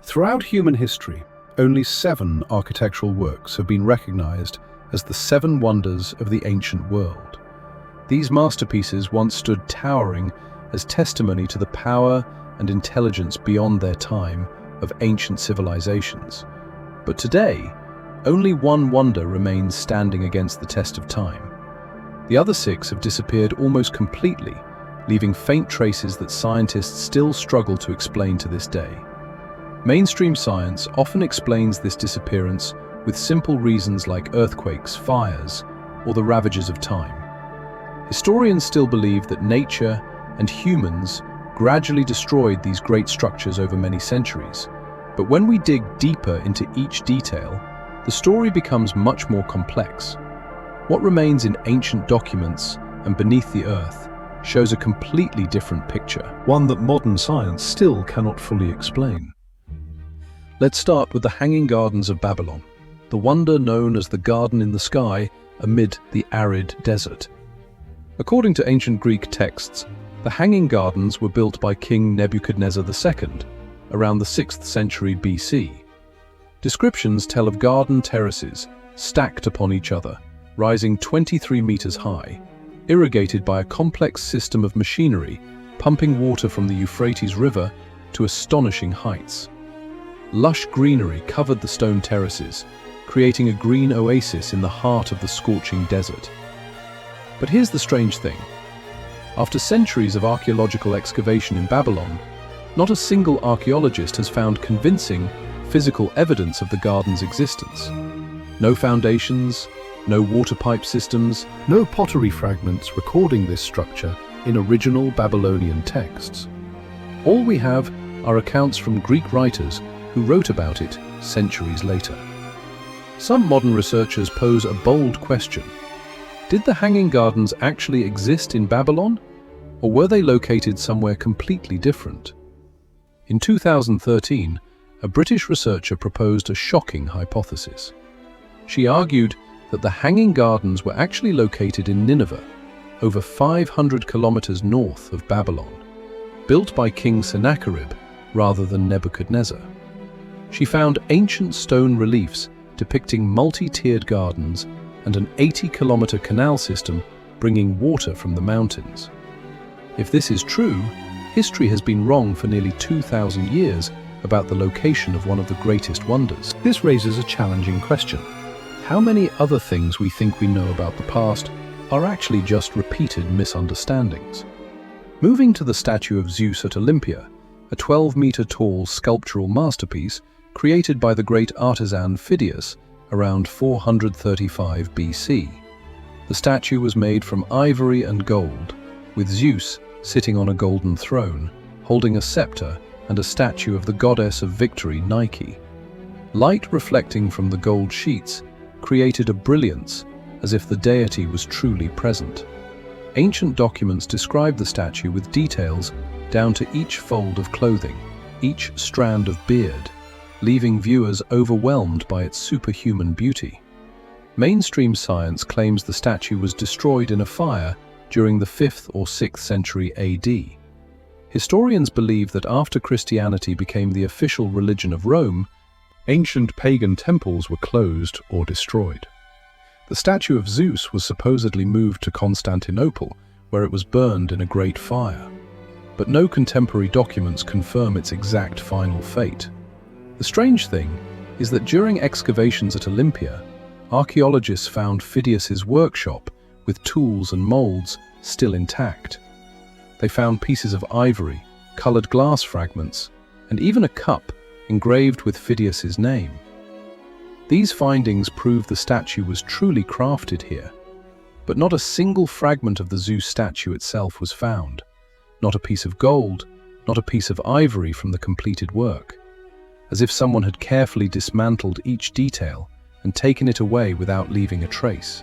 Throughout human history, only 7 architectural works have been recognized as the 7 wonders of the ancient world. These masterpieces once stood towering as testimony to the power and intelligence beyond their time of ancient civilizations. But today, only one wonder remains standing against the test of time. The other 6 have disappeared almost completely, leaving faint traces that scientists still struggle to explain to this day. Mainstream science often explains this disappearance with simple reasons like earthquakes, fires, or the ravages of time. Historians still believe that nature and humans gradually destroyed these great structures over many centuries. But when we dig deeper into each detail, the story becomes much more complex. What remains in ancient documents and beneath the earth shows a completely different picture, one that modern science still cannot fully explain. Let's start with the Hanging Gardens of Babylon, the wonder known as the garden in the sky amid the arid desert. According to ancient Greek texts, the Hanging Gardens were built by King Nebuchadnezzar II around the 6th century BC. Descriptions tell of garden terraces stacked upon each other, rising 23 meters high, irrigated by a complex system of machinery pumping water from the Euphrates River to astonishing heights. Lush greenery covered the stone terraces, creating a green oasis in the heart of the scorching desert. But here's the strange thing. After centuries of archaeological excavation in Babylon, not a single archaeologist has found convincing physical evidence of the garden's existence. No foundations, no water pipe systems, no pottery fragments recording this structure in original Babylonian texts. All we have are accounts from Greek writers who wrote about it centuries later. Some modern researchers pose a bold question. Did the Hanging Gardens actually exist in Babylon, or were they located somewhere completely different? In 2013, a British researcher proposed a shocking hypothesis. She argued that the Hanging Gardens were actually located in Nineveh, over 500 kilometers north of Babylon, built by King Sennacherib rather than Nebuchadnezzar. She found ancient stone reliefs depicting multi-tiered gardens and an 80-kilometer canal system bringing water from the mountains. If this is true, history has been wrong for nearly 2,000 years about the location of one of the greatest wonders. This raises a challenging question. How many other things we think we know about the past are actually just repeated misunderstandings? Moving to the statue of Zeus at Olympia, a 12-meter-tall sculptural masterpiece created by the great artisan Phidias around 435 BC. The statue was made from ivory and gold, with Zeus sitting on a golden throne, holding a scepter and a statue of the goddess of victory, Nike. Light reflecting from the gold sheets created a brilliance as if the deity was truly present. Ancient documents describe the statue with details down to each fold of clothing, each strand of beard, leaving viewers overwhelmed by its superhuman beauty. Mainstream science claims the statue was destroyed in a fire during the 5th or 6th century AD. Historians believe that after Christianity became the official religion of Rome, ancient pagan temples were closed or destroyed. The statue of Zeus was supposedly moved to Constantinople, where it was burned in a great fire. But no contemporary documents confirm its exact final fate. The strange thing is that during excavations at Olympia, archaeologists found Phidias's workshop with tools and molds still intact. They found pieces of ivory, colored glass fragments, and even a cup engraved with Phidias's name. These findings prove the statue was truly crafted here, but not a single fragment of the Zeus statue itself was found. Not a piece of gold, not a piece of ivory from the completed work, as if someone had carefully dismantled each detail and taken it away without leaving a trace.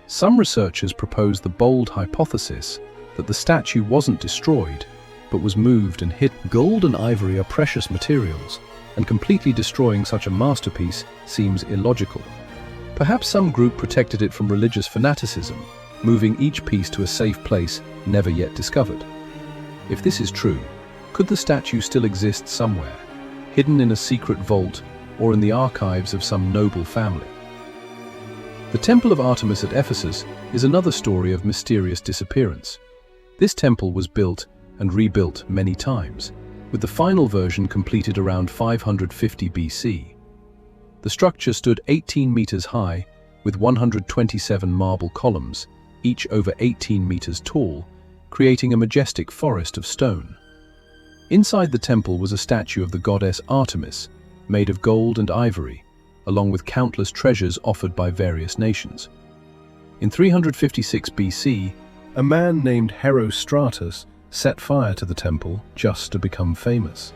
Some researchers propose the bold hypothesis that the statue wasn't destroyed, but was moved and hidden. Gold and ivory are precious materials, and completely destroying such a masterpiece seems illogical. Perhaps some group protected it from religious fanaticism, moving each piece to a safe place never yet discovered. If this is true, could the statue still exist somewhere, hidden in a secret vault or in the archives of some noble family. The Temple of Artemis at Ephesus is another story of mysterious disappearance. This temple was built and rebuilt many times, with the final version completed around 550 BC. The structure stood 18 meters high, with 127 marble columns, each over 18 meters tall, creating a majestic forest of stone. Inside the temple was a statue of the goddess Artemis, made of gold and ivory, along with countless treasures offered by various nations. In 356 BC, a man named Herostratus set fire to the temple just to become famous.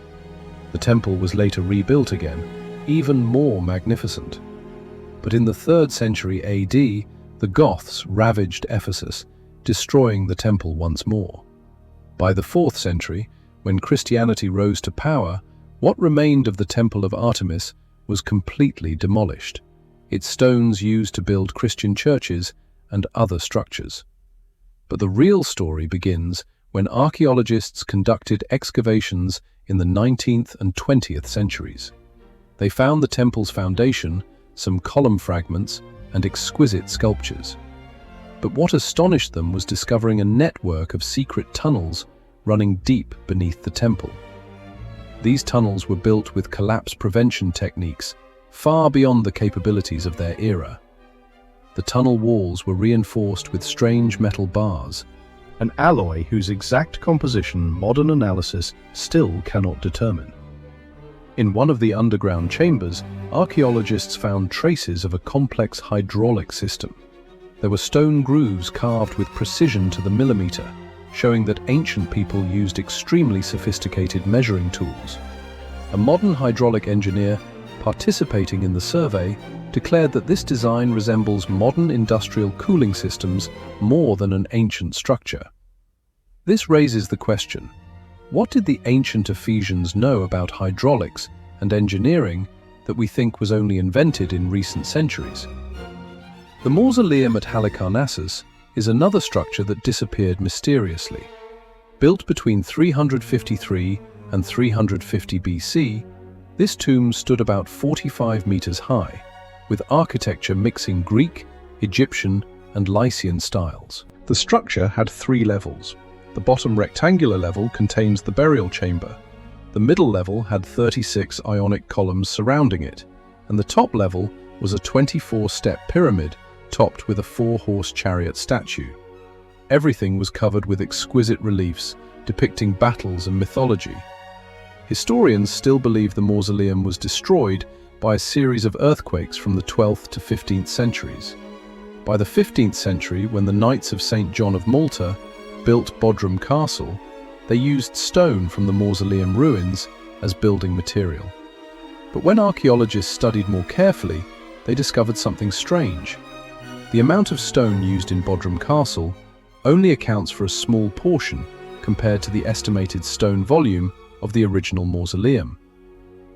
The temple was later rebuilt again, even more magnificent. But in the 3rd century AD, the Goths ravaged Ephesus, destroying the temple once more. By the 4th century, when Christianity rose to power, what remained of the Temple of Artemis was completely demolished, its stones used to build Christian churches and other structures. But the real story begins when archaeologists conducted excavations in the 19th and 20th centuries. They found the temple's foundation, some column fragments, and exquisite sculptures. But what astonished them was discovering a network of secret tunnels running deep beneath the temple. These tunnels were built with collapse prevention techniques far beyond the capabilities of their era. The tunnel walls were reinforced with strange metal bars, an alloy whose exact composition modern analysis still cannot determine. In one of the underground chambers, archaeologists found traces of a complex hydraulic system. There were stone grooves carved with precision to the millimeter, showing that ancient people used extremely sophisticated measuring tools. A modern hydraulic engineer participating in the survey declared that this design resembles modern industrial cooling systems more than an ancient structure. This raises the question, what did the ancient Ephesians know about hydraulics and engineering that we think was only invented in recent centuries? The Mausoleum at Halicarnassus is another structure that disappeared mysteriously. Built between 353 and 350 BC, this tomb stood about 45 meters high, with architecture mixing Greek, Egyptian, and Lycian styles. The structure had 3 levels. The bottom rectangular level contains the burial chamber. The middle level had 36 ionic columns surrounding it, and the top level was a 24-step pyramid topped with a 4-horse chariot statue. Everything was covered with exquisite reliefs depicting battles and mythology. Historians still believe the mausoleum was destroyed by a series of earthquakes from the 12th to 15th centuries. By the 15th century, when the Knights of St. John of Malta built Bodrum Castle, they used stone from the mausoleum ruins as building material. But when archaeologists studied more carefully, they discovered something strange. The amount of stone used in Bodrum Castle only accounts for a small portion compared to the estimated stone volume of the original mausoleum.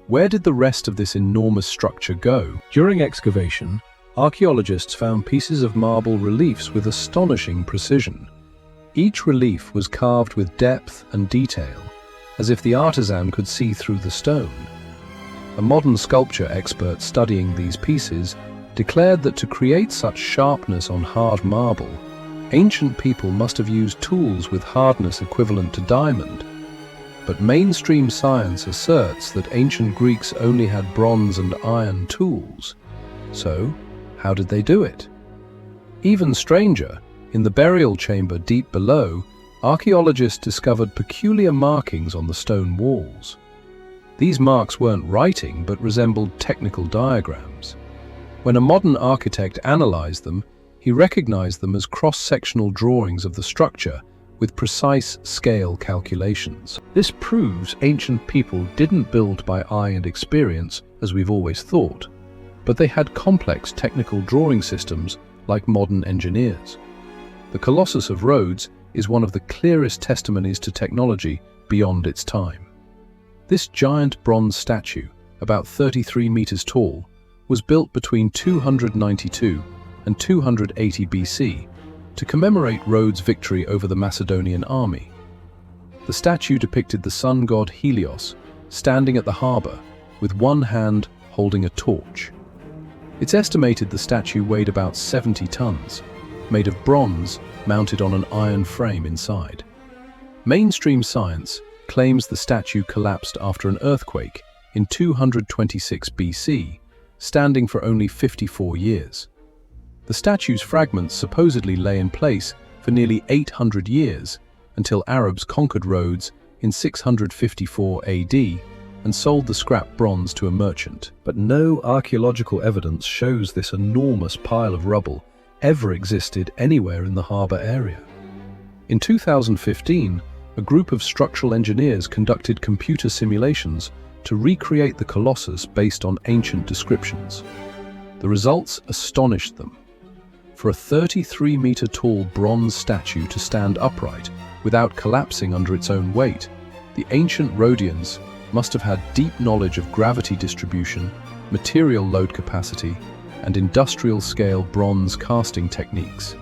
Where did the rest of this enormous structure go? During excavation, archaeologists found pieces of marble reliefs with astonishing precision. Each relief was carved with depth and detail, as if the artisan could see through the stone. A modern sculpture expert studying these pieces declared that to create such sharpness on hard marble, ancient people must have used tools with hardness equivalent to diamond. But mainstream science asserts that ancient Greeks only had bronze and iron tools. So, how did they do it? Even stranger, in the burial chamber deep below, archaeologists discovered peculiar markings on the stone walls. These marks weren't writing but resembled technical diagrams. When a modern architect analyzed them, he recognized them as cross-sectional drawings of the structure with precise scale calculations. This proves ancient people didn't build by eye and experience, as we've always thought, but they had complex technical drawing systems like modern engineers. The Colossus of Rhodes is one of the clearest testimonies to technology beyond its time. This giant bronze statue, about 33 meters tall, was built between 292 and 280 BC to commemorate Rhodes' victory over the Macedonian army. The statue depicted the sun god Helios standing at the harbor, with one hand holding a torch. It's estimated the statue weighed about 70 tons, made of bronze mounted on an iron frame inside. Mainstream science claims the statue collapsed after an earthquake in 226 BC, standing for only 54 years. The statue's fragments supposedly lay in place for nearly 800 years until Arabs conquered Rhodes in 654 AD and sold the scrap bronze to a merchant. But no archaeological evidence shows this enormous pile of rubble ever existed anywhere in the harbour area. In 2015, a group of structural engineers conducted computer simulations to recreate the Colossus based on ancient descriptions. The results astonished them. For a 33-meter tall bronze statue to stand upright without collapsing under its own weight, the ancient Rhodians must have had deep knowledge of gravity distribution, material load capacity, and industrial-scale bronze casting techniques.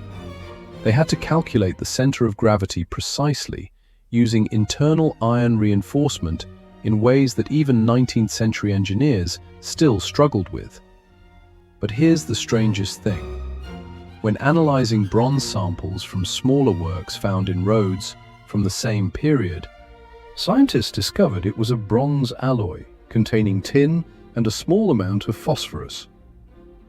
They had to calculate the center of gravity precisely using internal iron reinforcement in ways that even 19th century engineers still struggled with. But here's the strangest thing. When analyzing bronze samples from smaller works found in Rhodes from the same period, scientists discovered it was a bronze alloy containing tin and a small amount of phosphorus.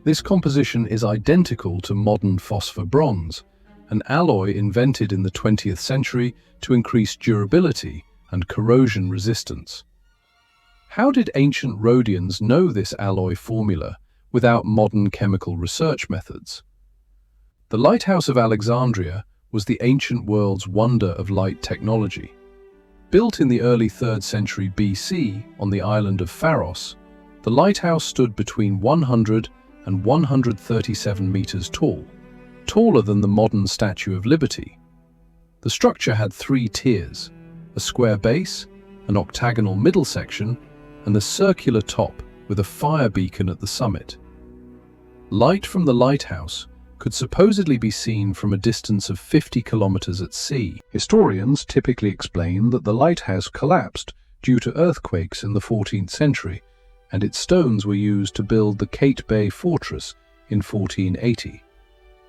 This composition is identical to modern phosphor bronze, an alloy invented in the 20th century to increase durability and corrosion resistance. How did ancient Rhodians know this alloy formula without modern chemical research methods? The lighthouse of Alexandria was the ancient world's wonder of light technology. Built in the early 3rd century BC on the island of Pharos, the lighthouse stood between 100 and 137 meters tall, taller than the modern Statue of Liberty. The structure had 3 tiers, a square base, an octagonal middle section, and a circular top with a fire beacon at the summit. Light from the lighthouse could supposedly be seen from a distance of 50 kilometers at sea. Historians typically explain that the lighthouse collapsed due to earthquakes in the 14th century, and its stones were used to build the Kate Bay Fortress in 1480.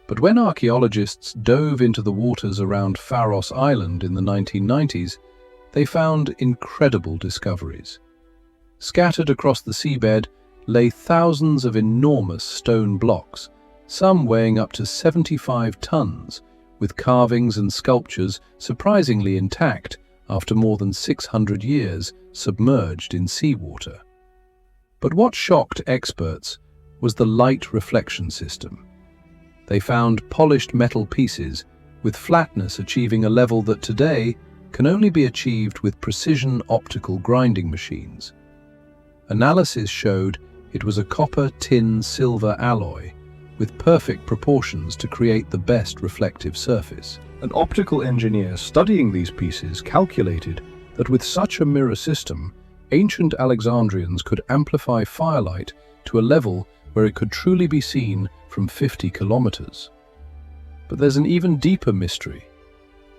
But when archaeologists dove into the waters around Pharos Island in the 1990s, they found incredible discoveries. Scattered across the seabed lay thousands of enormous stone blocks, some weighing up to 75 tons, with carvings and sculptures surprisingly intact after more than 600 years submerged in seawater. But what shocked experts was the light reflection system. They found polished metal pieces with flatness achieving a level that today can only be achieved with precision optical grinding machines. Analysis showed it was a copper-tin-silver alloy with perfect proportions to create the best reflective surface. An optical engineer studying these pieces calculated that with such a mirror system, ancient Alexandrians could amplify firelight to a level where it could truly be seen from 50 kilometers. But there's an even deeper mystery.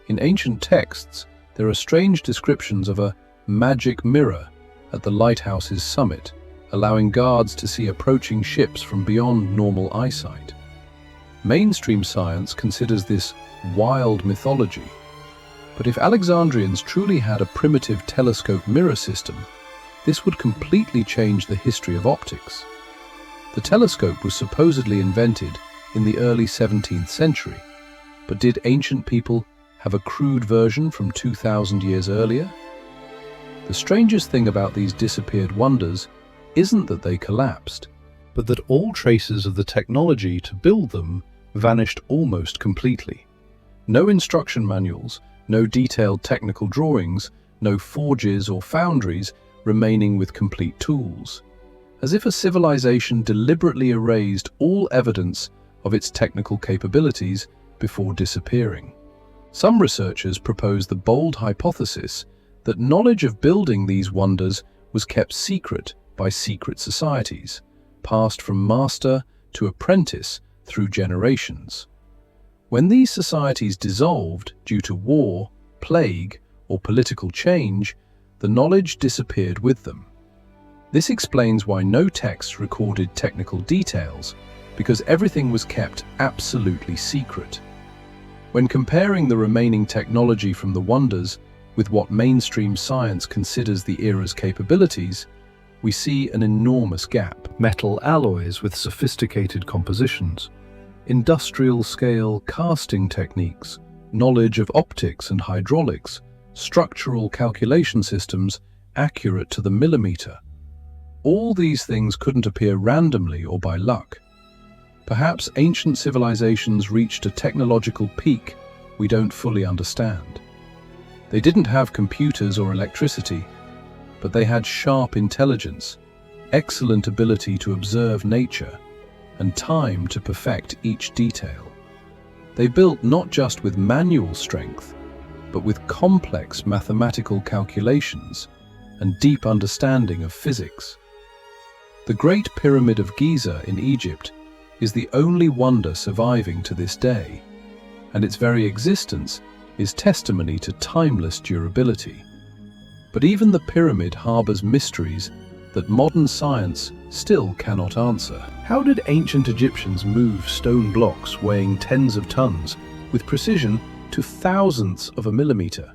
In ancient texts, there are strange descriptions of a magic mirror at the lighthouse's summit, allowing guards to see approaching ships from beyond normal eyesight. Mainstream science considers this wild mythology. But if Alexandrians truly had a primitive telescope mirror system, this would completely change the history of optics. The telescope was supposedly invented in the early 17th century, but did ancient people have a crude version from 2,000 years earlier? The strangest thing about these disappeared wonders isn't that they collapsed, but that all traces of the technology to build them vanished almost completely. No instruction manuals, no detailed technical drawings, no forges or foundries remaining with complete tools, as if a civilization deliberately erased all evidence of its technical capabilities before disappearing. Some researchers propose the bold hypothesis that knowledge of building these wonders was kept secret by secret societies, passed from master to apprentice through generations. When these societies dissolved due to war, plague, or political change, the knowledge disappeared with them. This explains why no texts recorded technical details, because everything was kept absolutely secret. When comparing the remaining technology from the wonders with what mainstream science considers the era's capabilities, we see an enormous gap. Metal alloys with sophisticated compositions, industrial-scale casting techniques, knowledge of optics and hydraulics, structural calculation systems accurate to the millimeter. All these things couldn't appear randomly or by luck. Perhaps ancient civilizations reached a technological peak we don't fully understand. They didn't have computers or electricity, but they had sharp intelligence, excellent ability to observe nature, and time to perfect each detail. They built not just with manual strength, but with complex mathematical calculations and deep understanding of physics. The Great Pyramid of Giza in Egypt is the only wonder surviving to this day, and its very existence is testimony to timeless durability. But even the pyramid harbors mysteries that modern science still cannot answer. How did ancient Egyptians move stone blocks weighing tens of tons with precision to thousandths of a millimeter?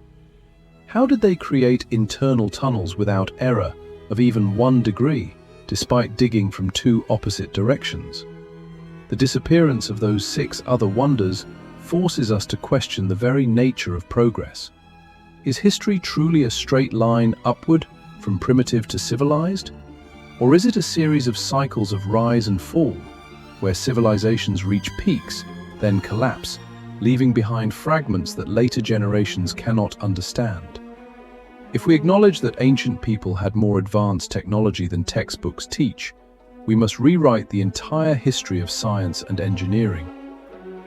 How did they create internal tunnels without error of even 1 degree, despite digging from 2 opposite directions? The disappearance of those 6 other wonders forces us to question the very nature of progress. Is history truly a straight line upward from primitive to civilized? Or is it a series of cycles of rise and fall, where civilizations reach peaks, then collapse, leaving behind fragments that later generations cannot understand? If we acknowledge that ancient people had more advanced technology than textbooks teach, we must rewrite the entire history of science and engineering.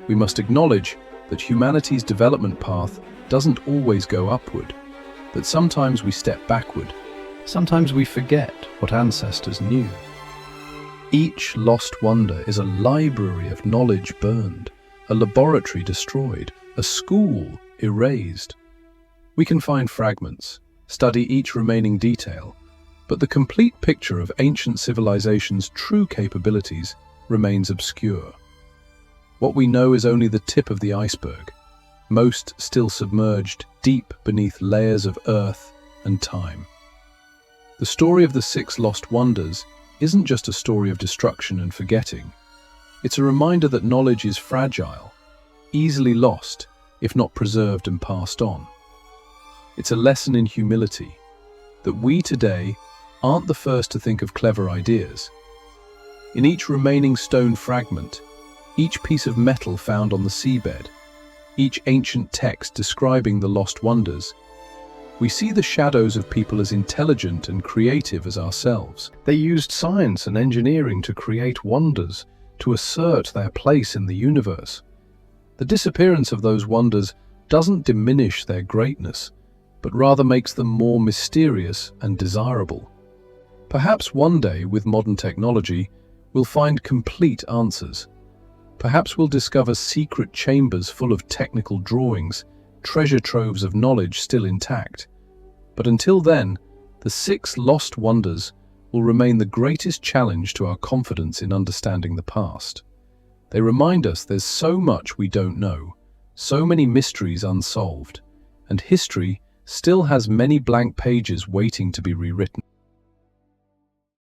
We must acknowledge that humanity's development path doesn't always go upward, that sometimes we step backward, sometimes we forget what ancestors knew. Each lost wonder is a library of knowledge burned, a laboratory destroyed, a school erased. We can find fragments, study each remaining detail, but the complete picture of ancient civilization's true capabilities remains obscure. What we know is only the tip of the iceberg, most still submerged deep beneath layers of earth and time. The story of the 6 lost wonders isn't just a story of destruction and forgetting. It's a reminder that knowledge is fragile, easily lost, if not preserved and passed on. It's a lesson in humility, that we today aren't the first to think of clever ideas. In each remaining stone fragment, each piece of metal found on the seabed, each ancient text describing the lost wonders, we see the shadows of people as intelligent and creative as ourselves. They used science and engineering to create wonders, to assert their place in the universe. The disappearance of those wonders doesn't diminish their greatness, but rather makes them more mysterious and desirable. Perhaps one day, with modern technology, we'll find complete answers. Perhaps we'll discover secret chambers full of technical drawings, treasure troves of knowledge still intact. But until then, the 6 lost wonders will remain the greatest challenge to our confidence in understanding the past. They remind us there's so much we don't know, so many mysteries unsolved, and history still has many blank pages waiting to be rewritten.